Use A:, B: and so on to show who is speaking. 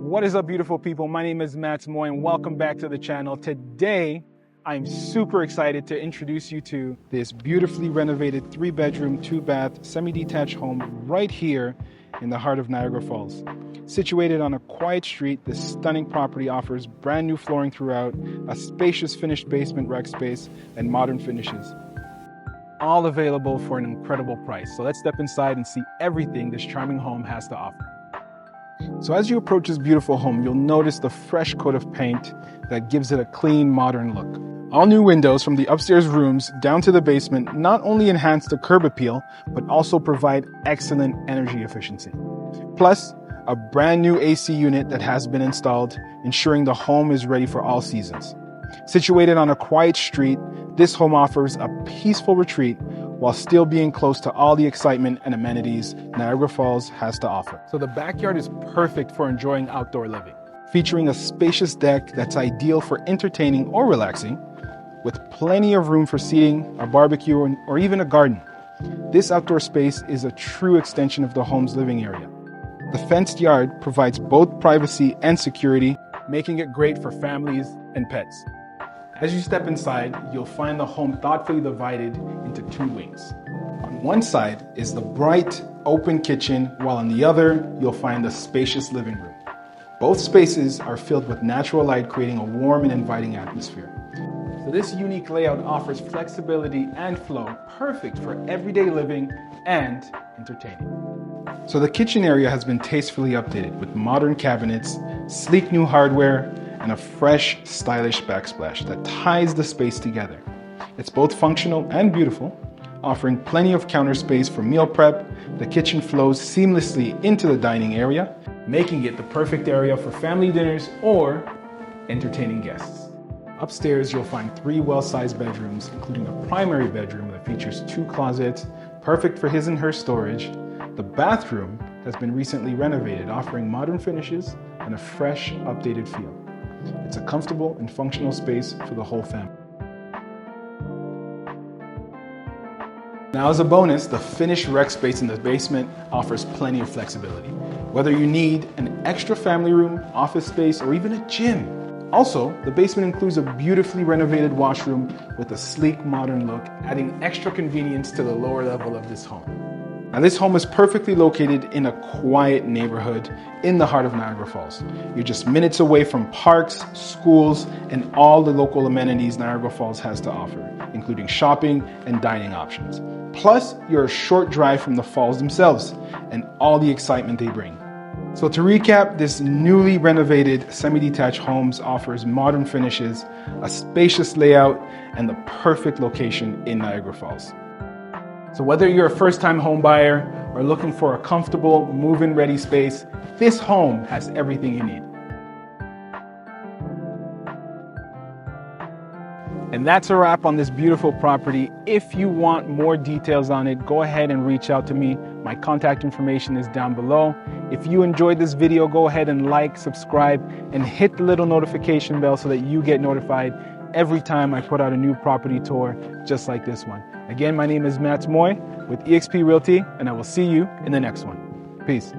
A: What is up, beautiful people? My name is Matt Moy and welcome back to the channel. Today, I'm super excited to introduce you to this beautifully renovated 3-bedroom, 2-bath, semi-detached home right here in the heart of Niagara Falls. Situated on a quiet street, this stunning property offers brand new flooring throughout, a spacious finished basement rec space, and modern finishes. All available for an incredible price. So let's step inside and see everything this charming home has to offer. So as you approach this beautiful home, you'll notice the fresh coat of paint that gives it a clean, modern look. All new windows from the upstairs rooms down to the basement not only enhance the curb appeal, but also provide excellent energy efficiency. Plus, a brand new AC unit that has been installed, ensuring the home is ready for all seasons. Situated on a quiet street, this home offers a peaceful retreat while still being close to all the excitement and amenities Niagara Falls has to offer. So the backyard is perfect for enjoying outdoor living, featuring a spacious deck that's ideal for entertaining or relaxing, with plenty of room for seating, a barbecue, or even a garden. This outdoor space is a true extension of the home's living area. The fenced yard provides both privacy and security, making it great for families and pets. As you step inside, you'll find the home thoughtfully divided into 2 wings. On one side is the bright, open kitchen, while on the other, you'll find the spacious living room. Both spaces are filled with natural light, creating a warm and inviting atmosphere. So this unique layout offers flexibility and flow, perfect for everyday living and entertaining. So the kitchen area has been tastefully updated with modern cabinets, sleek new hardware, and a fresh, stylish backsplash that ties the space together. It's both functional and beautiful, offering plenty of counter space for meal prep. The kitchen flows seamlessly into the dining area, making it the perfect area for family dinners or entertaining guests. Upstairs, you'll find 3 well-sized bedrooms, including a primary bedroom that features 2 closets, perfect for his and her storage. The bathroom has been recently renovated, offering modern finishes and a fresh, updated feel. It's a comfortable and functional space for the whole family. Now, as a bonus, the finished rec space in the basement offers plenty of flexibility, whether you need an extra family room, office space, or even a gym. Also, the basement includes a beautifully renovated washroom with a sleek, modern look, adding extra convenience to the lower level of this home. Now, this home is perfectly located in a quiet neighborhood in the heart of Niagara Falls. You're just minutes away from parks, schools, and all the local amenities Niagara Falls has to offer, including shopping and dining options. Plus, you're a short drive from the falls themselves and all the excitement they bring. So to recap, this newly renovated semi-detached homes offers modern finishes, a spacious layout, and the perfect location in Niagara Falls. So whether you're a first-time home buyer or looking for a comfortable, move-in ready space, this home has everything you need. And that's a wrap on this beautiful property. If you want more details on it, go ahead and reach out to me. My contact information is down below. If you enjoyed this video, go ahead and like, subscribe, and hit the little notification bell so that you get notified every time I put out a new property tour just like this one. Again, my name is Matt Moy with eXp Realty, and I will see you in the next one. Peace.